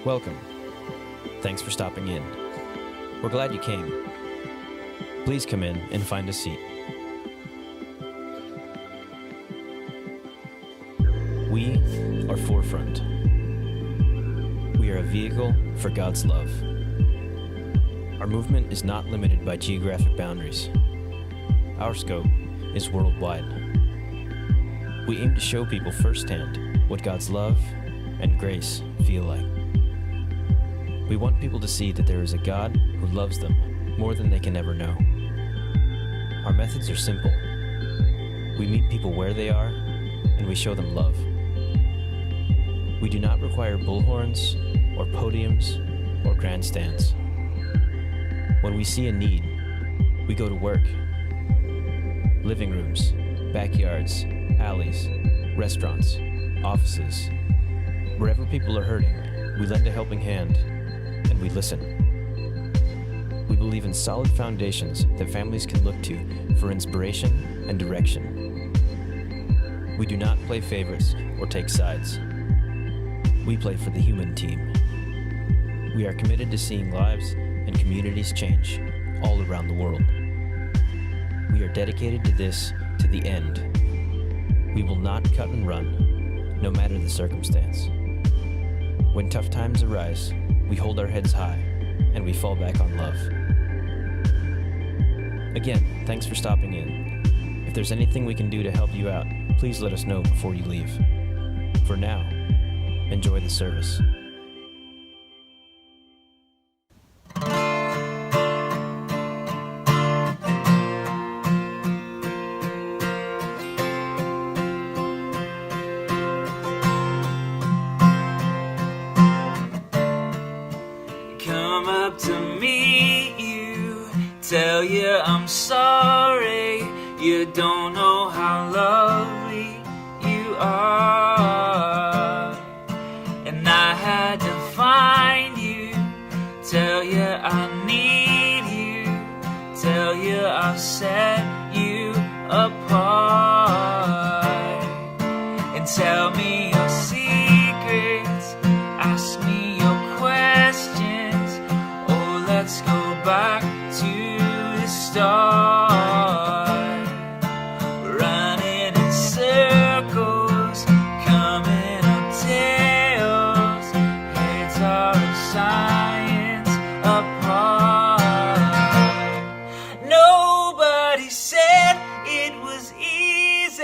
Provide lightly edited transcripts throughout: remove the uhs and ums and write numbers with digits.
Welcome. Thanks for stopping in. We're glad you came. Please come in and find a seat. We are Forefront. We are a vehicle for God's love. Our movement is not limited by geographic boundaries. Our scope is worldwide. We aim to show people firsthand what God's love and grace feel like. We want people to see that there is a God who loves them more than they can ever know. Our methods are simple. We meet people where they are, and we show them love. We do not require bullhorns or podiums or grandstands. When we see a need, we go to work. Living rooms, backyards, alleys, restaurants, offices. Wherever people are hurting, we lend a helping hand, and we listen. We believe in solid foundations that families can look to for inspiration and direction. We do not play favorites or take sides. We play for the human team. We are committed to seeing lives and communities change all around the world. We are dedicated to this to the end. We will not cut and run, no matter the circumstance. When tough times arise, we hold our heads high, and we fall back on love. Again, thanks for stopping in. If there's anything we can do to help you out, please let us know before you leave. For now, enjoy the service. Come up to meet you, tell you I'm sorry. You don't know how lovely you are. And I had to find you, tell you I need you, tell you I'll set you apart. And tell me your secrets, ask me your questions. Oh, let's go back to the start. Running in circles, coming up tails, heads are in science apart. Nobody said it was easy.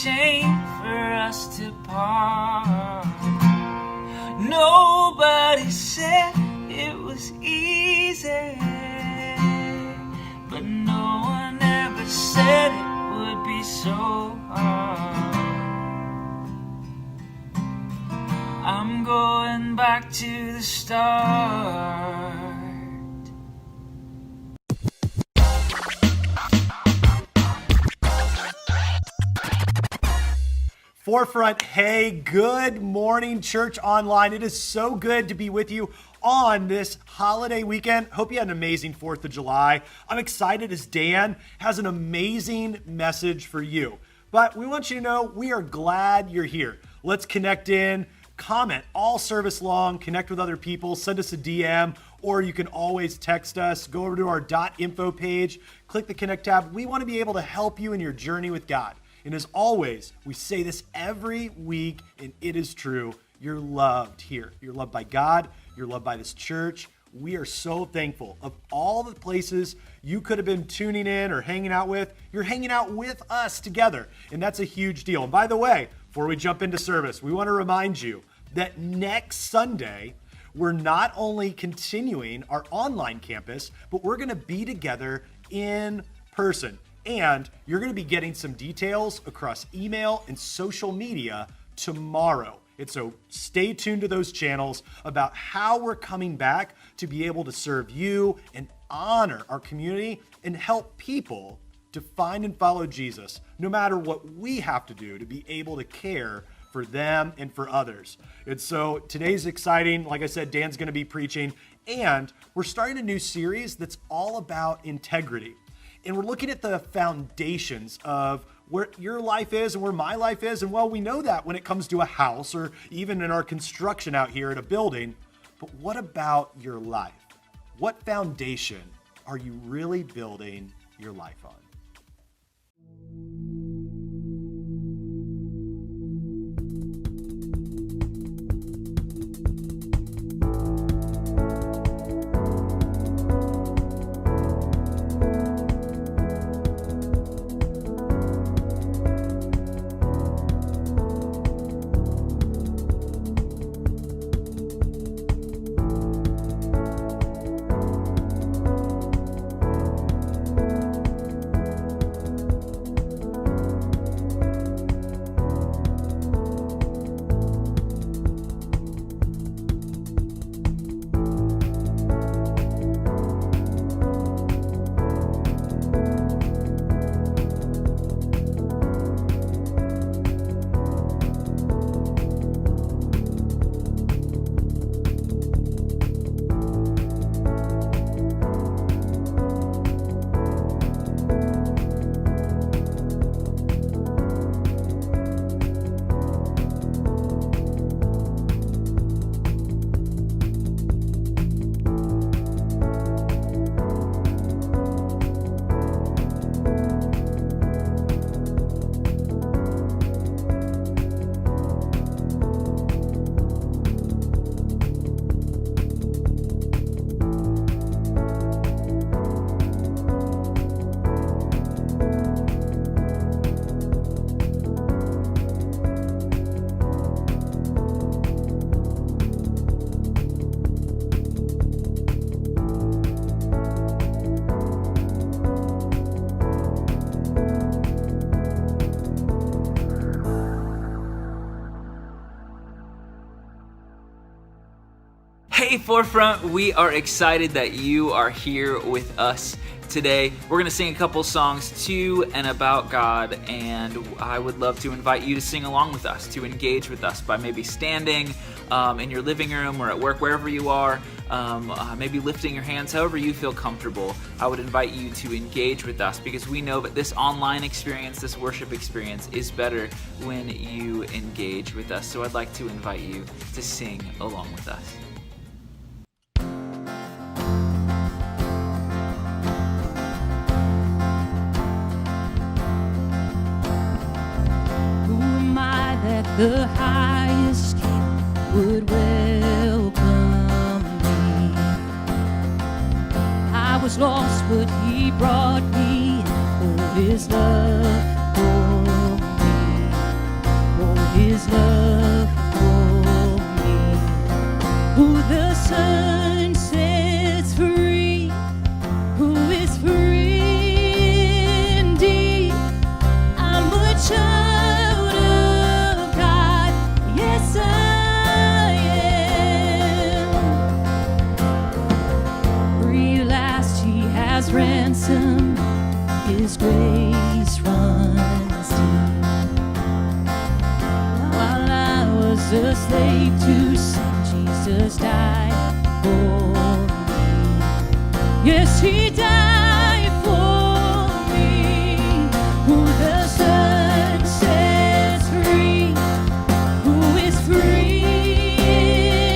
shame for us to part. Nobody said it was easy, but no one ever said it would be so hard. I'm going back to the start. Forefront, hey, good morning, Church Online. It is so good to be with you on this holiday weekend. Hope you had an amazing 4th of July. I'm excited as Dan has an amazing message for you. But we want you to know we are glad you're here. Let's connect in, comment all service long, connect with other people, send us a DM, or you can always text us. Go over to our .info page, click the Connect tab. We want to be able to help you in your journey with God. And as always, we say this every week, and it is true. You're loved here. You're loved by God. You're loved by this church. We are so thankful of all the places you could have been tuning in or hanging out with. You're hanging out with us together, and that's a huge deal. And by the way, before we jump into service, we want to remind you that next Sunday, we're not only continuing our online campus, but we're going to be together in person. And you're going to be getting some details across email and social media tomorrow. And so stay tuned to those channels about how we're coming back to be able to serve you and honor our community and help people to find and follow Jesus, no matter what we have to do to be able to care for them and for others. And so today's exciting. Like I said, Dan's going to be preaching, and we're starting a new series that's all about integrity. And we're looking at the foundations of where your life is and where my life is. And well, we know that when it comes to a house or even in our construction out here at a building. But what about your life? What foundation are you really building your life on? Hey Forefront, we are excited that you are here with us today. We're going to sing a couple songs to and about God, and I would love to invite you to sing along with us, to engage with us by maybe standing in your living room or at work, wherever you are, maybe lifting your hands, however you feel comfortable. I would invite you to engage with us because we know that this online experience, this worship experience is better when you engage with us. So I'd like to invite you to sing along with us. The highest king would welcome me. I was lost, but he brought me in for his love for me. His love for me. Who the Son sets free, who is free indeed. I'm a child of God, yes I am. Realized He has ransomed, His grace runs deep. While I was a slave to sin, Jesus died for me. Yes, He died for me. Who the Son sets free, who is free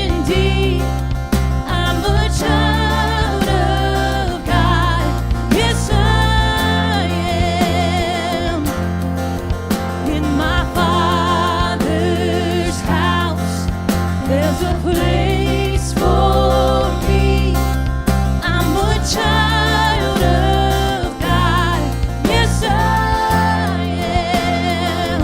indeed. I'm a child of God, yes I am. In my Father's house, there's a place for me. I'm a child of God, yes I am.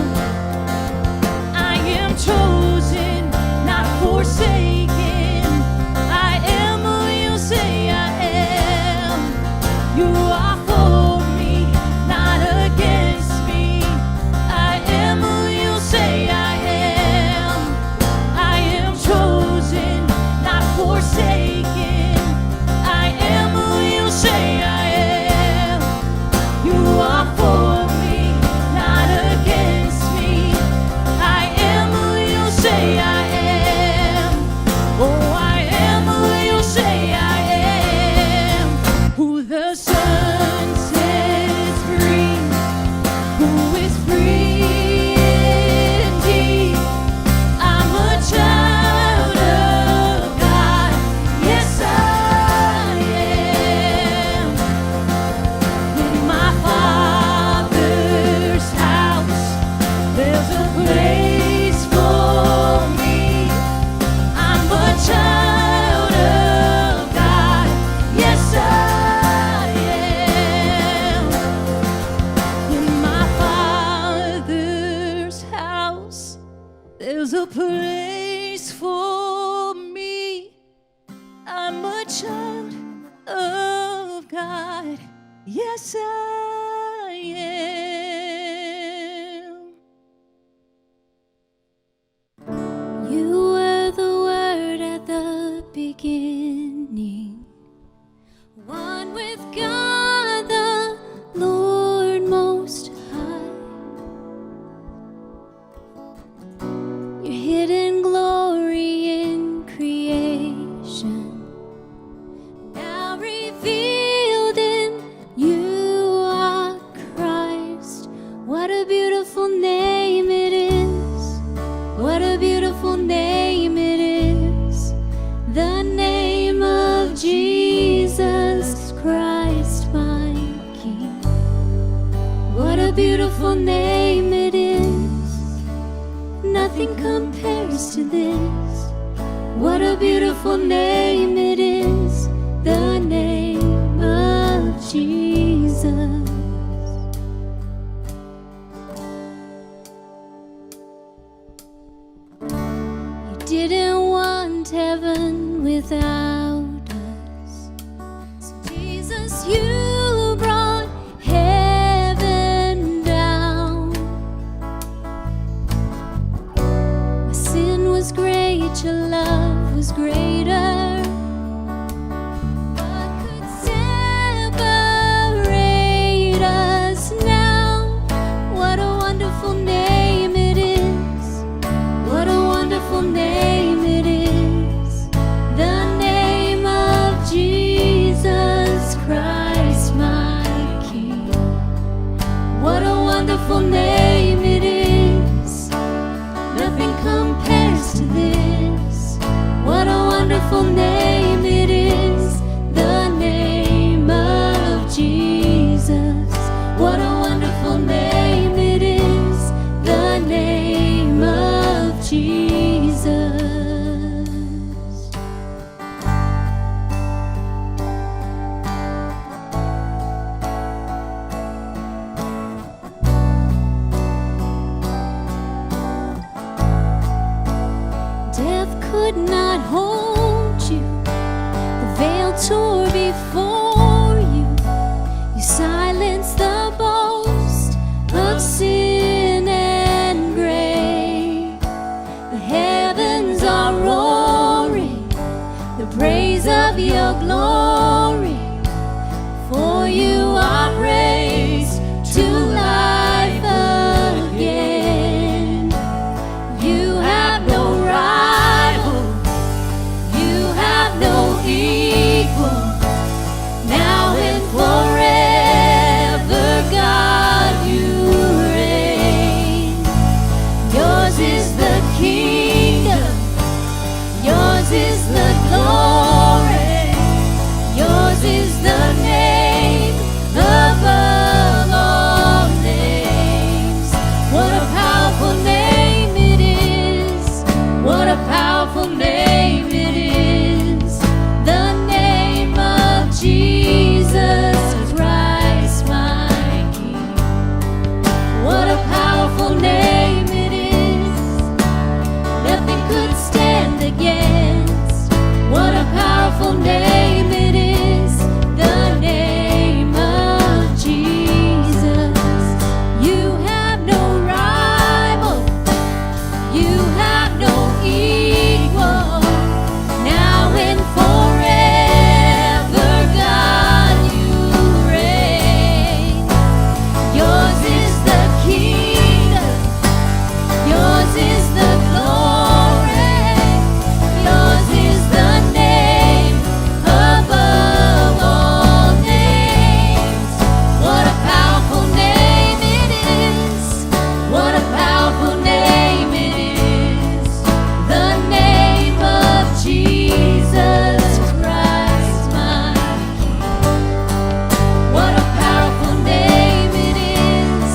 I am chosen, not forsaken. I am who you say I am. You are for me, not against me. I am who you say I am. I am chosen, not forsaken. I am who you say I am. You are for me, not against me. I am who you say I am. Oh, I am who you say I am. Who the Son sets free, who is free indeed. I'm a child of God, yes I am. In my Father's house, there's a place for me. I'm a child of God, yes I am. In my Father's house, there's a place for me. I'm a child of God, yes I am. You were the Word at the beginning, one with God the Lord Most High. Your hidden glory in creation, now revealed in you are Christ. What a beautiful name it is. What a beautiful name it is. The name of Jesus Christ, my King. What a beautiful name it is. Nothing compares to this. What a beautiful name it is. The name of Jesus. You didn't want heaven without us. So Jesus, you brought heaven down. My sin was great, your love was greater. What could separate us now? What a wonderful name it is. What a wonderful name it is. The name of Jesus Christ, my King. What a wonderful name it is. Nothing compares to this. What a wonderful name. could not hold you. The veil tore before you. You silenced the boast of sin and grave. The heavens are roaring the praise of your glory. For you are raised to life again. You have no rival, you have no equal. Now and forever, God, you reign. Yours is the kingdom, yours is the glory, yours is the name above all names. What a powerful name it is. What a powerful name it is. The name of Jesus Christ, my King. What a powerful name it is. Nothing could stand against. What a powerful name it is. The name of Jesus. You have no rival, you have no equal. Now and forever, God, you reign. Yours is the kingdom, yours is the glory, yours is the name above all names. What a powerful name it is. What a powerful name it is. The name of Jesus Christ, my King. What a powerful name it is.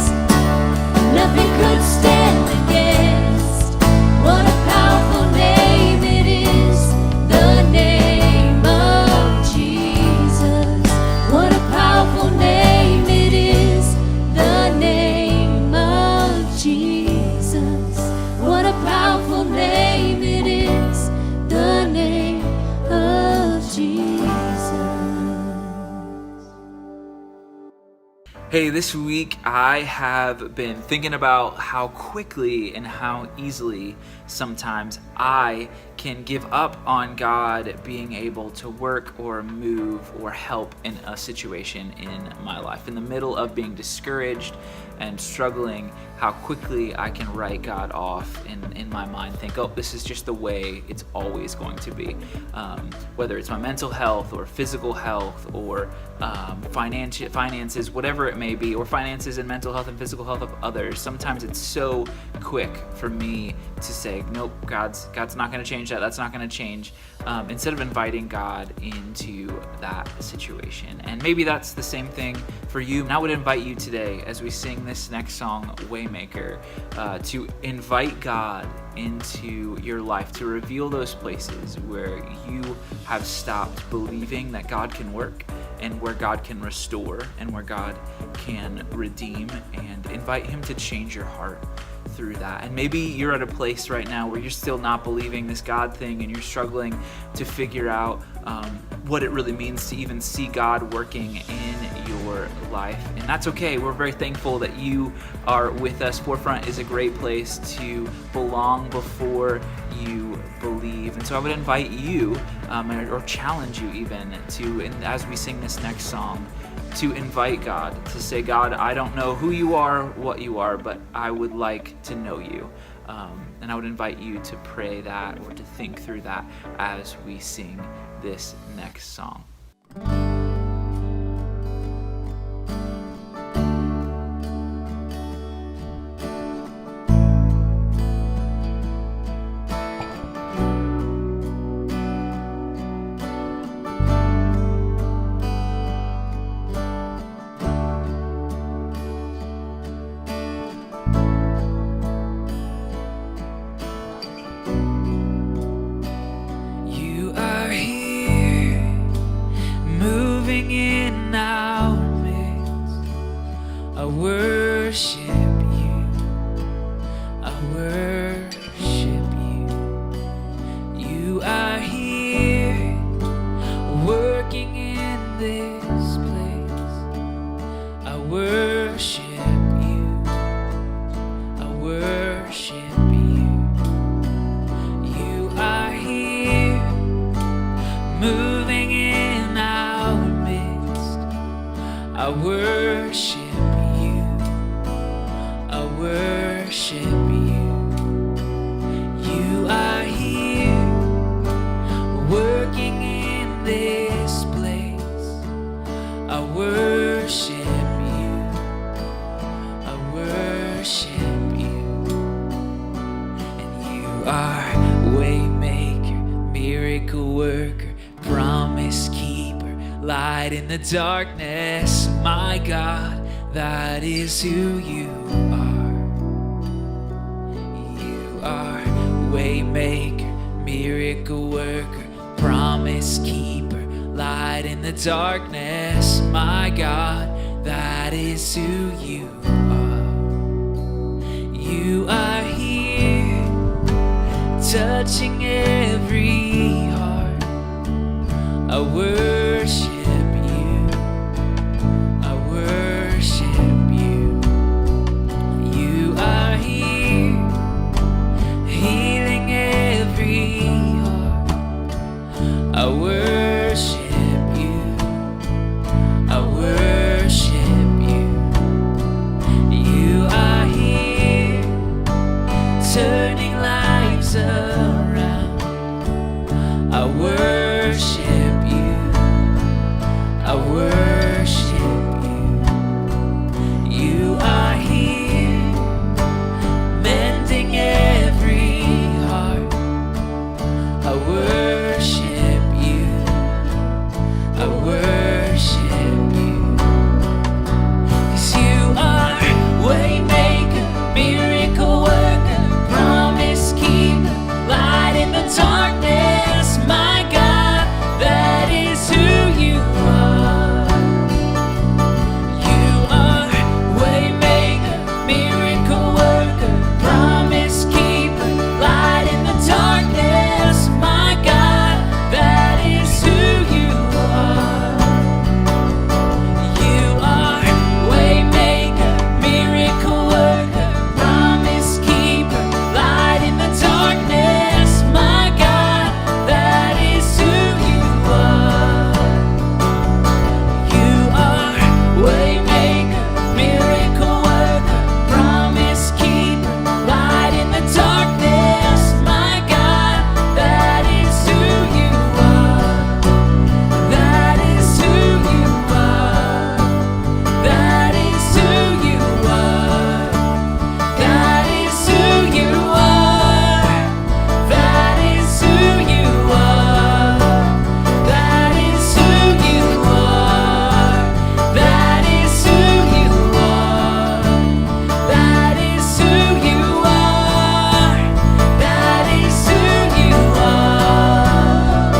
Nothing could stand against. What a powerful name it is. The name of Jesus. What a powerful name it is. The name of Jesus. What a powerful name it is. The name of Jesus. Hey, this week I have been thinking about how quickly and how easily sometimes I can give up on God being able to work or move or help in a situation in my life. In the middle of being discouraged and struggling, how quickly I can write God off in my mind, think, oh, this is just the way it's always going to be. Whether it's my mental health or physical health or finances, whatever it may be, or finances and mental health and physical health of others. Sometimes it's so quick for me to say, nope, God's not going to change that. That's not going to change. Instead of inviting God into that situation. And maybe that's the same thing for you. And I would invite you today, as we sing this next song, Waymaker, to invite God into your life, to reveal those places where you have stopped believing that God can work, and where God can restore, and where God can redeem, and invite Him to change your heart through that. And maybe you're at a place right now where you're still not believing this God thing, and you're struggling to figure out what it really means to even see God working in your life. And that's okay. We're very thankful that you are with us. Forefront is a great place to belong before you believe. And so I would invite you, or challenge you even, to, as we sing this next song, to invite God, to say, God, I don't know who you are, what you are, but I would like to know you. And I would invite you to pray that, or to think through that as we sing this next song. You are here I worship you. I worship you. You are here, working in this place. I worship you. I worship you. And you are waymaker, miracle worker, promise keeper, light in the darkness. My God, that is who you are. You are waymaker, miracle worker, promise keeper, light in the darkness. My God, that is who you are. You are here, touching every heart. I worship you. I worship you. You are here, healing every heart. I worship you. I worship you. You are here, turning lives around. I worship you. I worship you. You are here, mending every heart. I worship you. I worship you. 'Cause you are waymaker, miracle worker, promise keeper, light in the darkness. My God, that is who you are. You are waymaker, miracle worker, promise keeper, light in the darkness. My God, that is who you are. You are waymaker, miracle worker, promise keeper, light in the darkness. My God, that is who you are. You are waymaker, miracle worker, promise keeper, light in the darkness. My God, that is who you are. That is who you are. That is who you are. That is who you are. That is who you are. That is who you are. That is who you are. That is who you are. That is who you are.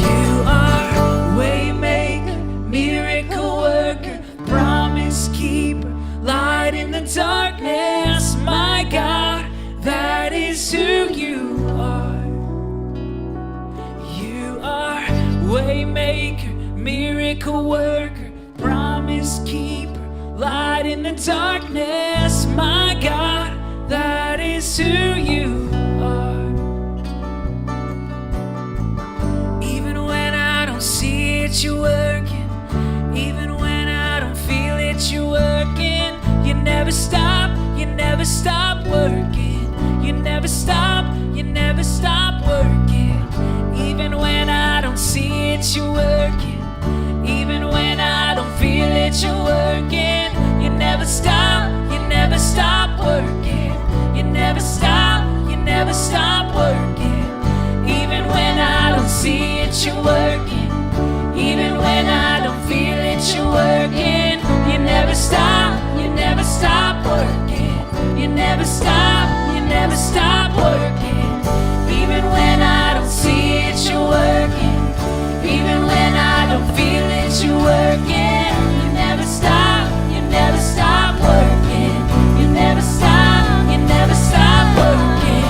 You are waymaker, miracle worker, promise keeper, light in the darkness. My God, that is who you are. You are waymaker, miracle worker, promise keeper, light in the darkness. My God, that is who you are. Even when I don't see it, you're working. Even when I don't feel it, you're working. You never stop, you never stop working. You never stop, you never stop working. Even when I don't see it, you're working. Even when I don't feel it, you're working. You never stop, you never stop working. You never stop, you never stop working. Even when I don't see it, you're working. Even when I don't feel it, you're working. You never stop, you never stop working. You never stop, you never stop working. Even when I don't see it, you're working. Even when I don't feel it, you're working. You never stop, you never stop working. You never stop, you never stop working.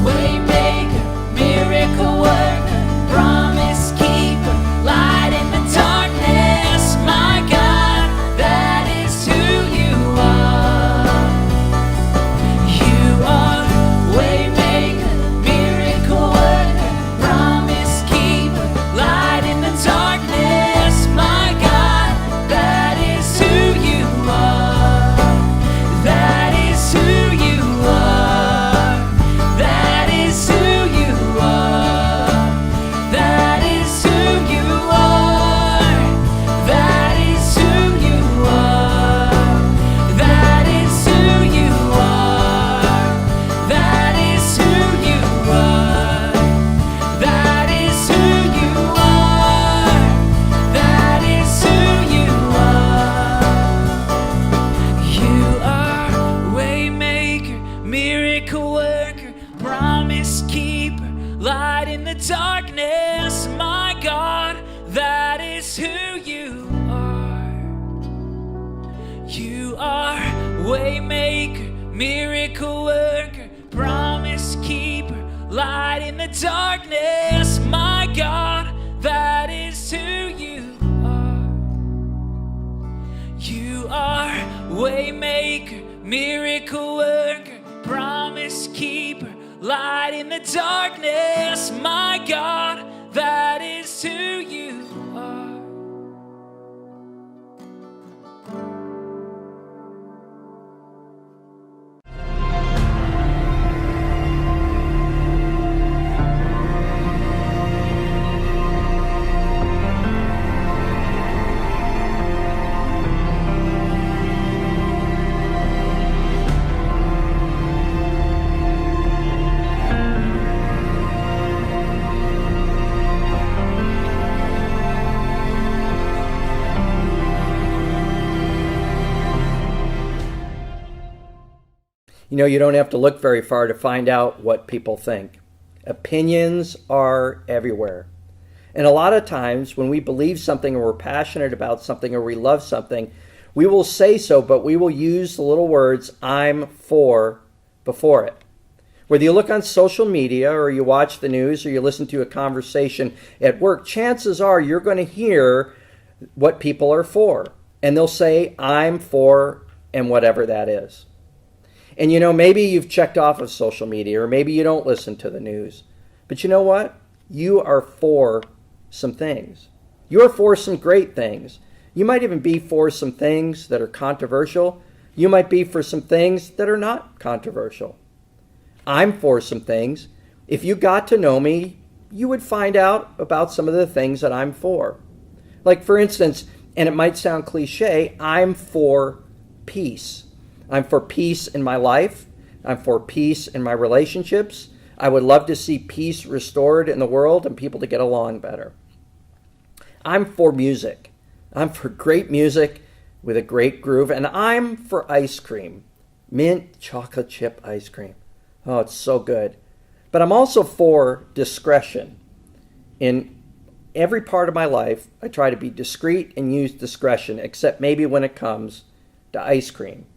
Waymaker, miracle worker, promise keeper, light in the darkness. My God, that is who you are. You light in the darkness. My God, that is who you are. You are waymaker, miracle worker, promise keeper, light in the darkness. My God, that is who you are. You are waymaker, miracle worker, promise keeper, light in the darkness. My God, that is who you are. You know, you don't have to look very far to find out what people think. Opinions are everywhere. And a lot of times when we believe something or we're passionate about something or we love something, we will say so, but we will use the little words, "I'm for," before it. Whether you look on social media or you watch the news or you listen to a conversation at work, chances are you're going to hear what people are for. And they'll say, "I'm for," and whatever that is. And you know, maybe you've checked off of social media, or maybe you don't listen to the news. But you know what? You are for some things. You are for some great things. You might even be for some things that are controversial. You might be for some things that are not controversial. I'm for some things. If you got to know me, you would find out about some of the things that I'm for. Like, for instance, and it might sound cliche, I'm for peace. I'm for peace in my life. I'm for peace in my relationships. I would love to see peace restored in the world and people to get along better. I'm for music. I'm for great music with a great groove. And I'm for ice cream. Mint chocolate chip ice cream. Oh, it's so good. But I'm also for discretion. In every part of my life, I try to be discreet and use discretion, except maybe when it comes to ice cream.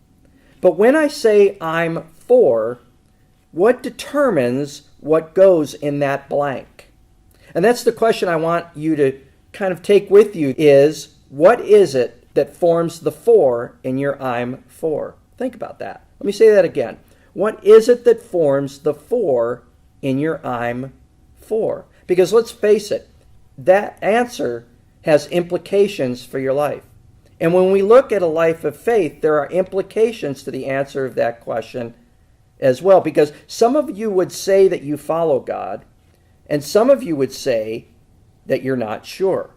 But when I say I'm for, what determines what goes in that blank? And that's the question I want you to kind of take with you is, what is it that forms the for in your I'm for? Think about that. Let me say that again. What is it that forms the for in your I'm for? Because let's face it, that answer has implications for your life. And when we look at a life of faith, there are implications to the answer of that question as well. Because some of you would say that you follow God, and some of you would say that you're not sure.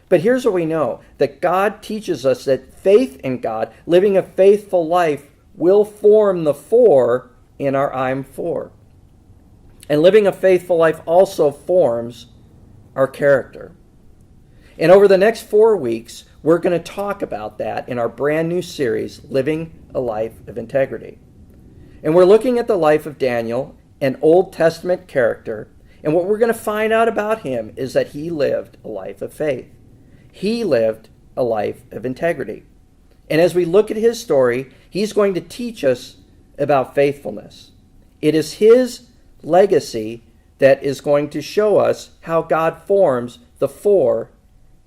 But here's what we know, that God teaches us that faith in God, living a faithful life, will form the for in our I'm for. And living a faithful life also forms our character. And over the next 4 weeks, we're going to talk about that in our brand new series, Living a Life of Integrity. And we're looking at the life of Daniel, an Old Testament character, and what we're going to find out about him is that he lived a life of faith. He lived a life of integrity. And as we look at his story, he's going to teach us about faithfulness. It is his legacy that is going to show us how God forms the for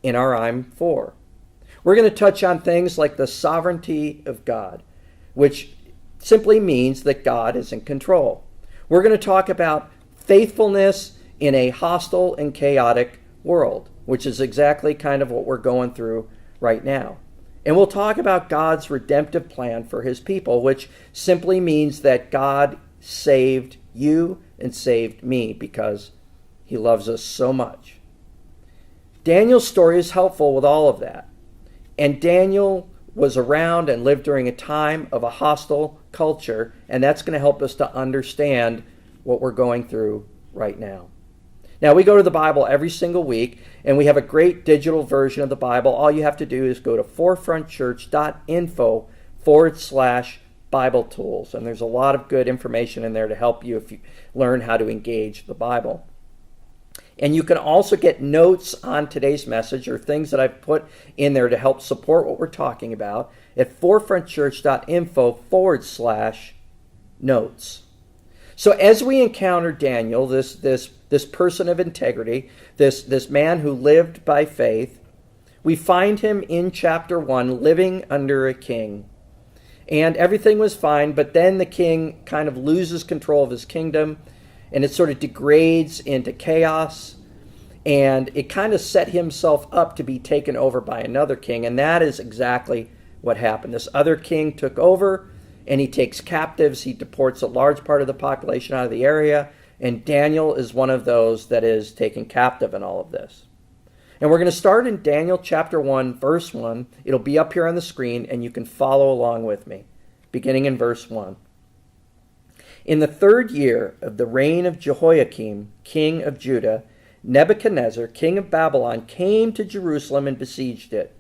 in our I'm for. We're going to touch on things like the sovereignty of God, which simply means that God is in control. We're going to talk about faithfulness in a hostile and chaotic world, which is exactly kind of what we're going through right now. And we'll talk about God's redemptive plan for his people, which simply means that God saved you and saved me because he loves us so much. Daniel's story is helpful with all of that. And Daniel was around and lived during a time of a hostile culture, and that's going to help us to understand what we're going through right now. Now, we go to the Bible every single week, and we have a great digital version of the Bible. All you have to do is go to forefrontchurch.info/Bible. Bible tools, and there's a lot of good information in there to help you if you learn how to engage the Bible. And you can also get notes on today's message or things that I've put in there to help support what we're talking about at forefrontchurch.info/notes. So as we encounter Daniel, this person of integrity, this man who lived by faith, we find him in chapter 1 living under a king. And everything was fine, but then the king kind of loses control of his kingdom, and it sort of degrades into chaos, and it kind of set himself up to be taken over by another king, and that is exactly what happened. This other king took over, and he takes captives. He deports a large part of the population out of the area, and Daniel is one of those that is taken captive in all of this. And we're going to start in Daniel chapter 1, verse 1. It'll be up here on the screen, and you can follow along with me, beginning in verse 1. In the 3rd year of the reign of Jehoiakim, king of Judah, Nebuchadnezzar, king of Babylon, came to Jerusalem and besieged it.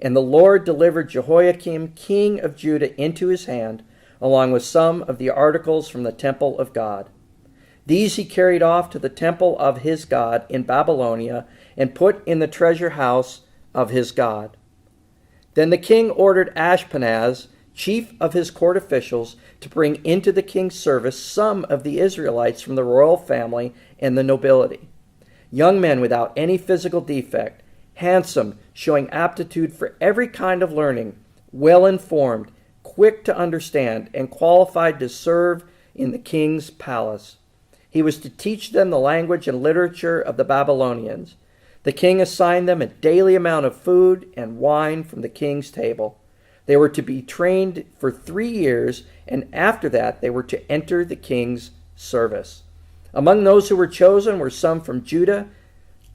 And the Lord delivered Jehoiakim, king of Judah, into his hand, along with some of the articles from the temple of God. These he carried off to the temple of his God in Babylonia and put in the treasure house of his God. Then the king ordered Ashpenaz, chief of his court officials, to bring into the king's service some of the Israelites from the royal family and the nobility. Young men without any physical defect, handsome, showing aptitude for every kind of learning, well-informed, quick to understand, and qualified to serve in the king's palace. He was to teach them the language and literature of the Babylonians. The king assigned them a daily amount of food and wine from the king's table. They were to be trained for 3 years, and after that they were to enter the king's service. Among those who were chosen were some from Judah: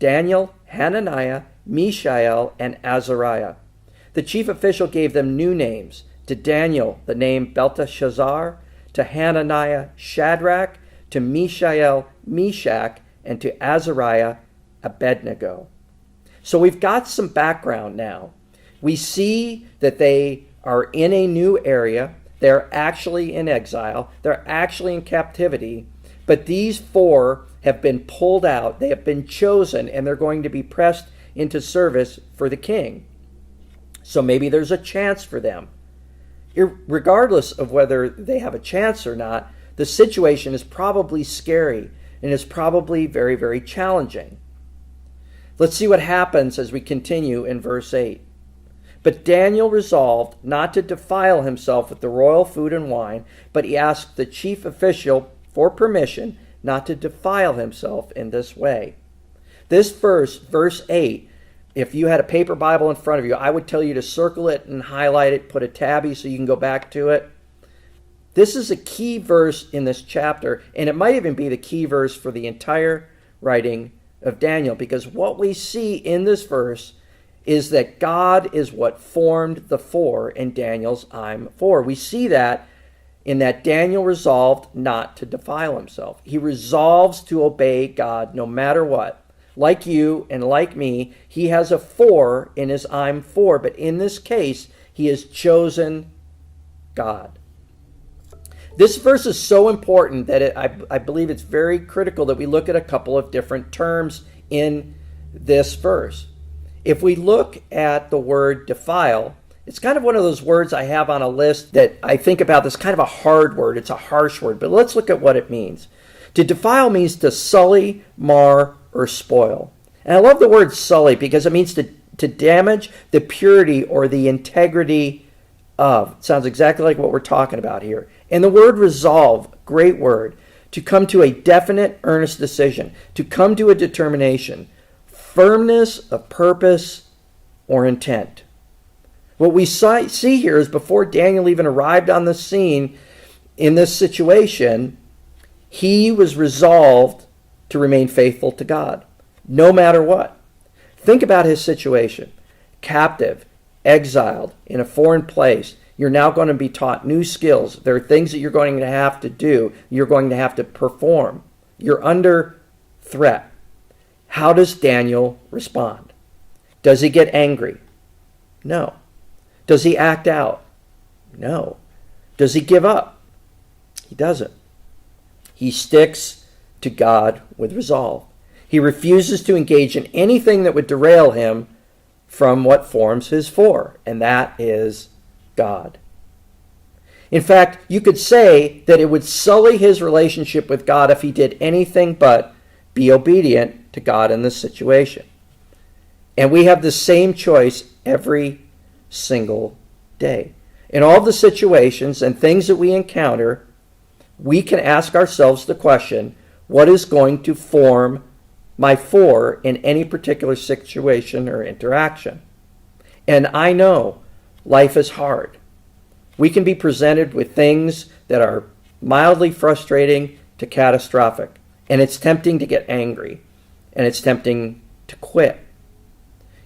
Daniel, Hananiah, Mishael, and Azariah. The chief official gave them new names. To Daniel, the name Belteshazzar; to Hananiah, Shadrach; to Mishael, Meshach; and to Azariah, Abednego. So we've got some background now. We see that they are in a new area. They're actually in exile. They're actually in captivity. But these 4 have been pulled out. They have been chosen, and they're going to be pressed into service for the king. So maybe there's a chance for them. Regardless of whether they have a chance or not, the situation is probably scary and is probably very, very challenging. Let's see what happens as we continue in verse 8. But Daniel resolved not to defile himself with the royal food and wine, but he asked the chief official for permission not to defile himself in this way. This verse, verse 8, if you had a paper Bible in front of you, I would tell you to circle it and highlight it, put a tabby so you can go back to it. This is a key verse in this chapter, and it might even be the key verse for the entire writing of Daniel, because what we see in this verse is that God is what formed the 4 in Daniel's I'm for. We see that in that Daniel resolved not to defile himself. He resolves to obey God no matter what. Like you and like me, he has a 4 in his I'm for, but in this case, he has chosen God. This verse is so important that I believe it's very critical that we look at a couple of different terms in this verse. If we look at the word defile, it's kind of one of those words I have on a list that I think about. This kind of a hard word. It's a harsh word, but let's look at what it means. To defile means to sully, mar, or spoil. And I love the word sully because it means to damage the purity or the integrity of. It sounds exactly like what we're talking about here. And the word resolve, great word, to come to a definite, earnest decision, to come to a determination, firmness of purpose or intent. What we see here is before Daniel even arrived on the scene in this situation, he was resolved to remain faithful to God, no matter what. Think about his situation. Captive, exiled, in a foreign place. You're now going to be taught new skills. There are things that you're going to have to do. You're going to have to perform. You're under threat. How does Daniel respond? Does he get angry? No. Does he act out? No. Does he give up? He doesn't. He sticks to God with resolve. He refuses to engage in anything that would derail him from what forms his for, and that is God. In fact, you could say that it would sully his relationship with God if he did anything but be obedient to God in this situation. And we have the same choice every single day. In all the situations and things that we encounter, we can ask ourselves the question, what is going to form my for in any particular situation or interaction? And I know life is hard. We can be presented with things that are mildly frustrating to catastrophic. And it's tempting to get angry. And it's tempting to quit.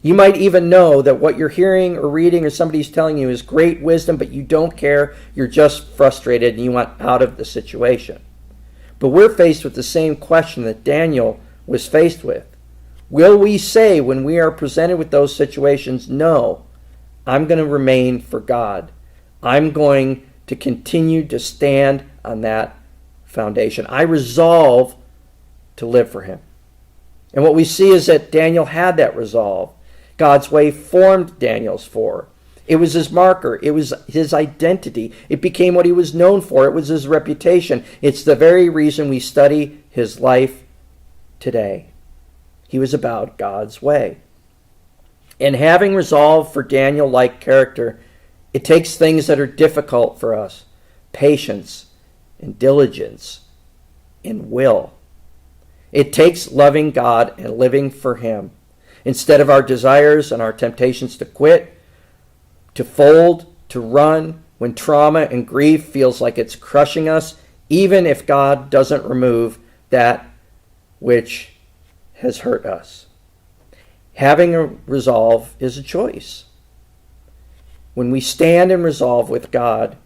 You might even know that what you're hearing or reading or somebody's telling you is great wisdom, but you don't care. You're just frustrated and you want out of the situation. But we're faced with the same question that Daniel was faced with. Will we say when we are presented with those situations, no, I'm going to remain for God. I'm going to continue to stand on that foundation. I resolve to live for him. And what we see is that Daniel had that resolve. God's way formed Daniel's for. It was his marker. It was his identity. It became what he was known for. It was his reputation. It's the very reason we study his life today. He was about God's way. And having resolve for Daniel-like character, it takes things that are difficult for us. Patience and diligence and will. It takes loving God and living for him. Instead of our desires and our temptations to quit, to fold, to run, when trauma and grief feels like it's crushing us, even if God doesn't remove that which has hurt us. Having a resolve is a choice. When we stand in resolve with God,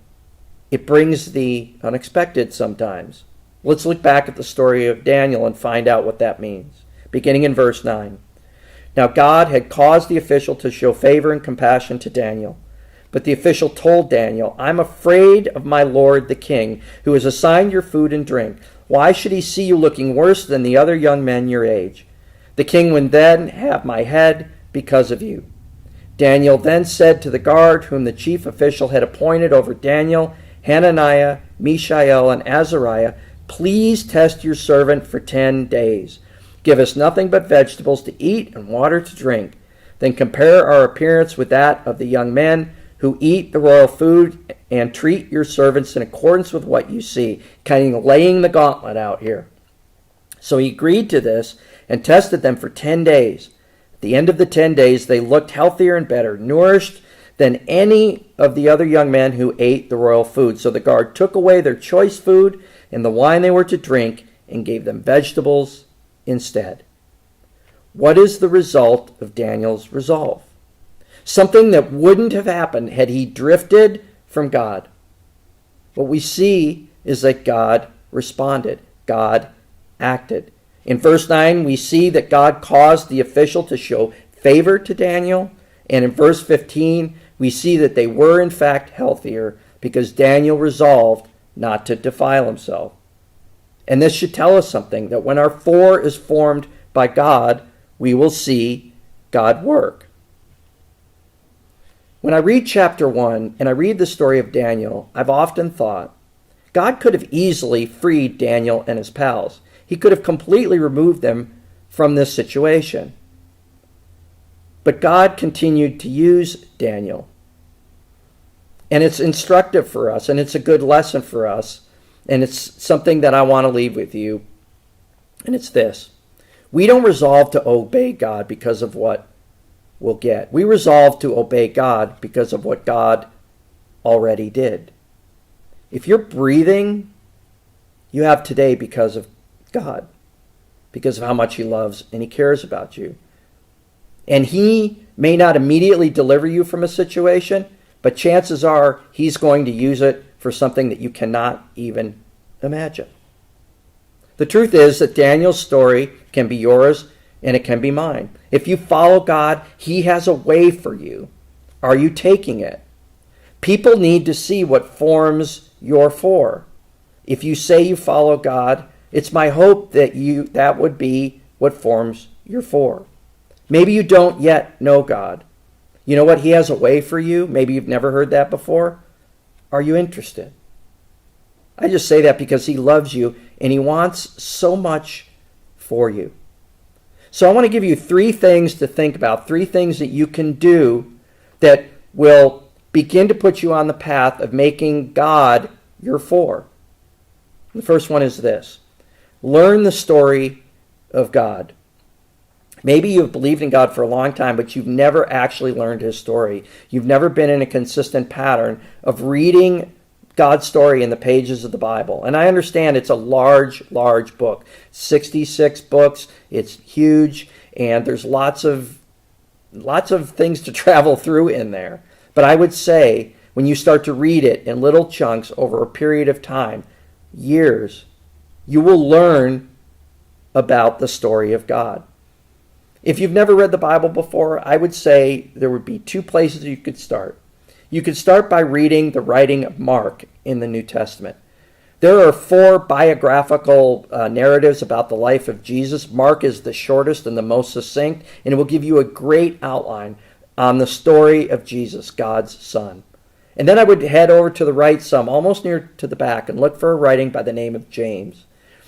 it brings the unexpected sometimes. Let's look back at the story of Daniel and find out what that means. Beginning in verse 9. Now God had caused the official to show favor and compassion to Daniel. But the official told Daniel, I'm afraid of my lord the king, who has assigned your food and drink. Why should he see you looking worse than the other young men your age? The king would then have my head because of you. Daniel then said to the guard, whom the chief official had appointed over Daniel, Hananiah, Mishael, and Azariah, please test your servant for 10 days. Give us nothing but vegetables to eat and water to drink. Then compare our appearance with that of the young men who eat the royal food, and treat your servants in accordance with what you see. Kind of laying the gauntlet out here. So he agreed to this and tested them for 10 days. At the end of the 10 days, they looked healthier and better, nourished than any of the other young men who ate the royal food. So the guard took away their choice food and the wine they were to drink and gave them vegetables instead. What is the result of Daniel's resolve? Something that wouldn't have happened had he drifted from God. What we see is that God responded. God acted. In verse 9, we see that God caused the official to show favor to Daniel. And in verse 15, we see that they were in fact healthier because Daniel resolved not to defile himself. And this should tell us something, that when our for is formed by God, we will see God work. When I read chapter 1 and I read the story of Daniel, I've often thought, God could have easily freed Daniel and his pals. He could have completely removed them from this situation. But God continued to use Daniel. And it's instructive for us, and it's a good lesson for us, and it's something that I want to leave with you. And it's this. We don't resolve to obey God because of what we'll get. We resolve to obey God because of what God already did. If you're breathing, you have today because of God, because of how much he loves and he cares about you. And he may not immediately deliver you from a situation, but chances are he's going to use it for something that you cannot even imagine. The truth is that Daniel's story can be yours and it can be mine. If you follow God, he has a way for you. Are you taking it? People need to see what forms your four. If you say you follow God, it's my hope that that would be what forms your four. Maybe you don't yet know God. You know what? He has a way for you. Maybe you've never heard that before. Are you interested? I just say that because he loves you and he wants so much for you. So I want to give you 3 things to think about, 3 things that you can do that will begin to put you on the path of making God your four. The first one is this: learn the story of God. Maybe you've believed in God for a long time, but you've never actually learned his story. You've never been in a consistent pattern of reading God's story in the pages of the Bible. And I understand it's a large book. 66 books. It's huge, and there's lots of things to travel through in there. But I would say when you start to read it in little chunks over a period of time, years, you will learn about the story of God. If you've never read the Bible before, I would say there would be 2 places you could start. You could start by reading the writing of Mark in the New Testament. There are 4 biographical narratives about the life of Jesus. Mark is the shortest and the most succinct, and it will give you a great outline on the story of Jesus, God's Son. And then I would head over to the right some, almost near to the back, and look for a writing by the name of James.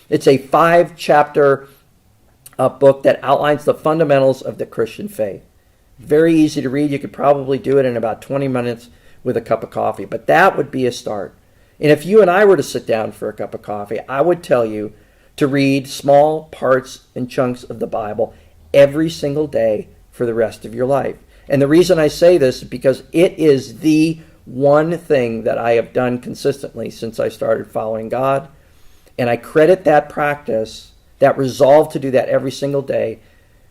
It's a 5-chapter book that outlines the fundamentals of the Christian faith. Very easy to read. You could probably do it in about 20 minutes with a cup of coffee, but that would be a start. And if you and I were to sit down for a cup of coffee, I would tell you to read small parts and chunks of the Bible every single day for the rest of your life. And the reason I say this is because it is the one thing that I have done consistently since I started following God. And I credit that practice, that resolve to do that every single day,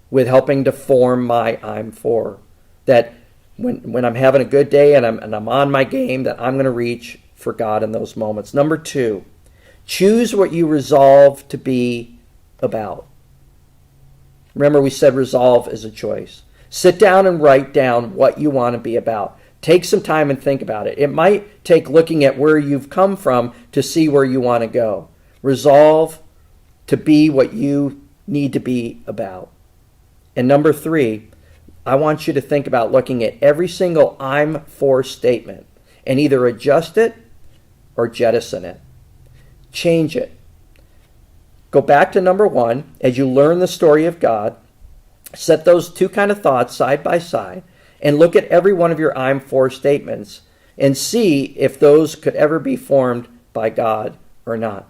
with helping to form my I'm for. That when I'm having a good day and I'm on my game, that I'm going to reach for God in those moments. Number 2, choose what you resolve to be about. Remember, we said resolve is a choice. Sit down and write down what you want to be about. Take some time and think about it. It might take looking at where you've come from to see where you want to go. Resolve to be what you need to be about. And number 3, I want you to think about looking at every single I'm for statement and either adjust it or jettison it. Change it. Go back to number 1 as you learn the story of God. Set those 2 kind of thoughts side by side and look at every one of your I'm for statements and see if those could ever be formed by God or not.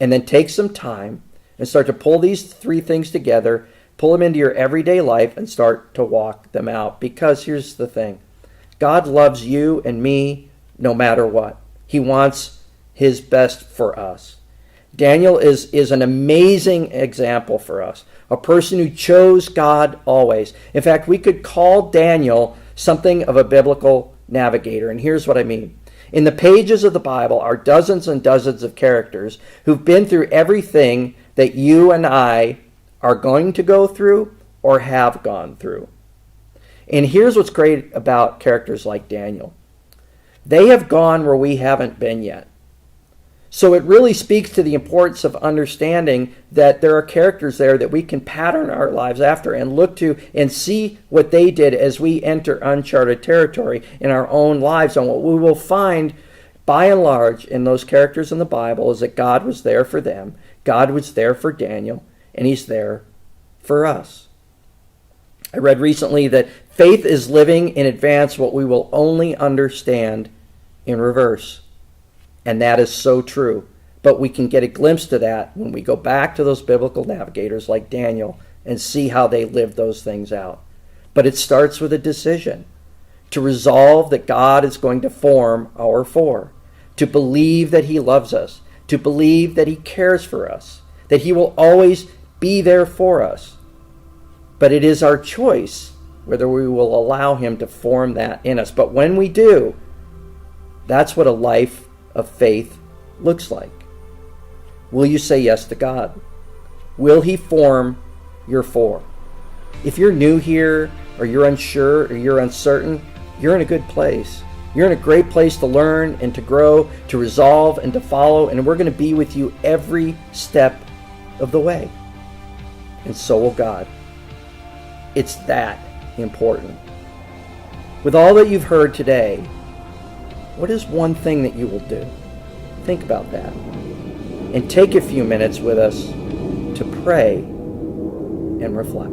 And then take some time and start to pull these 3 things together, pull them into your everyday life, and start to walk them out. Because here's the thing. God loves you and me no matter what. He wants his best for us. Daniel is an amazing example for us. A person who chose God always. In fact, we could call Daniel something of a biblical navigator. And here's what I mean. In the pages of the Bible are dozens and dozens of characters who've been through everything that you and I are going to go through or have gone through. And here's what's great about characters like Daniel. They have gone where we haven't been yet. So it really speaks to the importance of understanding that there are characters there that we can pattern our lives after and look to and see what they did as we enter uncharted territory in our own lives. And what we will find, by and large, in those characters in the Bible is that God was there for them. God was there for Daniel, and he's there for us. I read recently that faith is living in advance what we will only understand in reverse. And that is so true. But we can get a glimpse to that when we go back to those biblical navigators like Daniel and see how they lived those things out. But it starts with a decision to resolve that God is going to form our for, to believe that he loves us, to believe that he cares for us, that he will always be there for us. But it is our choice whether we will allow him to form that in us. But when we do, that's what a life of faith looks like. Will you say yes to God? Will he form your for? If you're new here, or you're unsure, or you're uncertain, you're in a good place. You're in a great place to learn and to grow, to resolve and to follow, and we're going to be with you every step of the way. And so will God. It's that important. With all that you've heard today, what is one thing that you will do? Think about that. And take a few minutes with us to pray and reflect.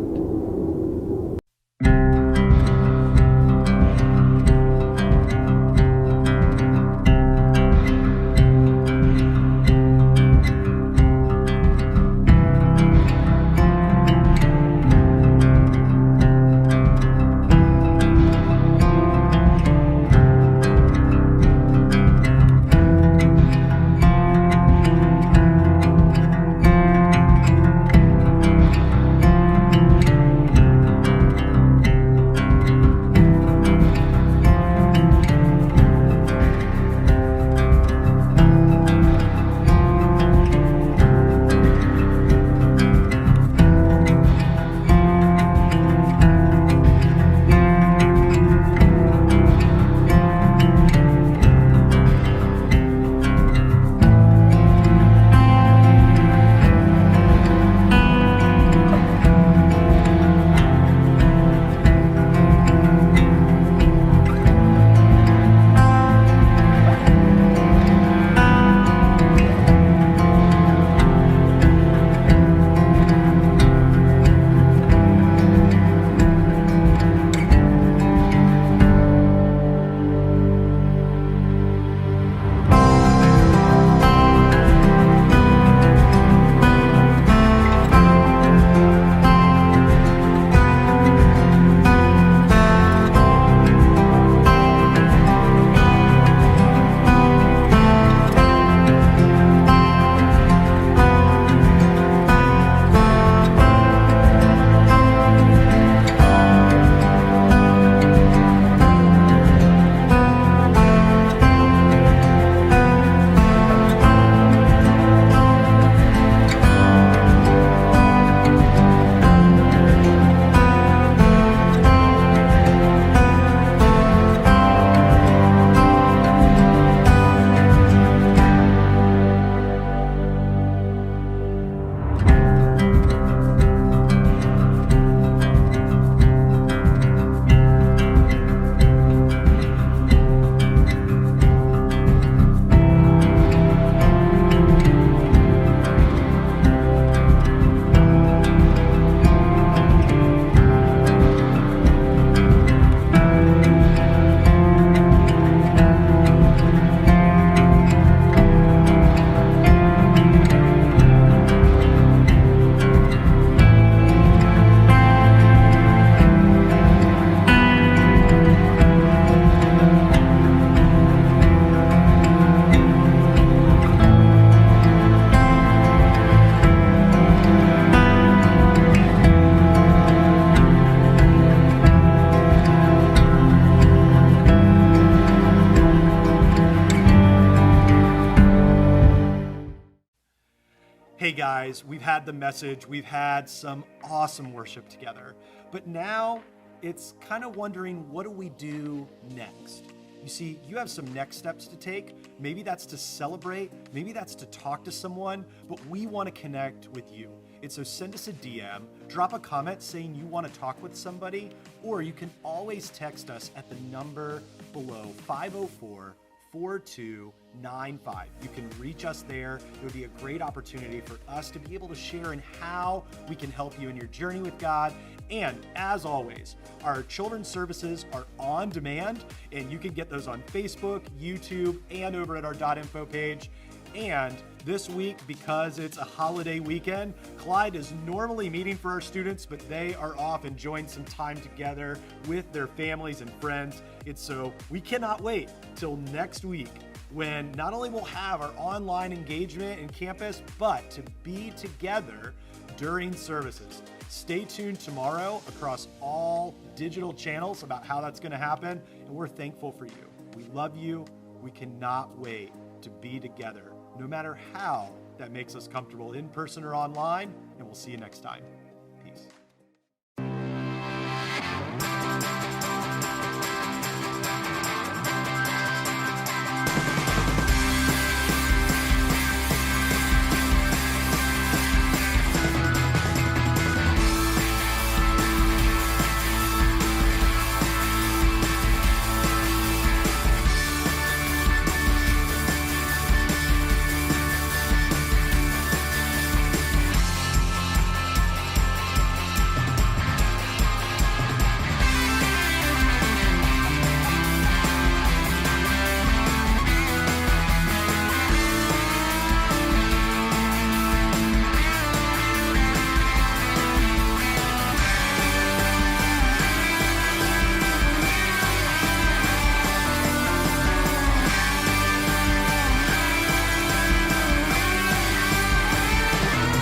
Hey guys, we've had the message, we've had some awesome worship together, but now it's kind of wondering, what do we do next? You see, you have some next steps to take. Maybe that's to celebrate, maybe that's to talk to someone, but we want to connect with you. And so send us a DM, drop a comment saying you want to talk with somebody, or you can always text us at the number below, 504-4295. You can reach us there. It would be a great opportunity for us to be able to share in how we can help you in your journey with God. And as always, our children's services are on demand, and you can get those on Facebook, YouTube, and over at our .info page. And this week, because it's a holiday weekend, Clyde is normally meeting for our students, but they are off enjoying some time together with their families and friends. And so we cannot wait till next week, when not only we'll have our online engagement in campus, but to be together during services. Stay tuned tomorrow across all digital channels about how that's going to happen, and we're thankful for you. We love you. We cannot wait to be together, no matter how that makes us comfortable, in person or online, and we'll see you next time.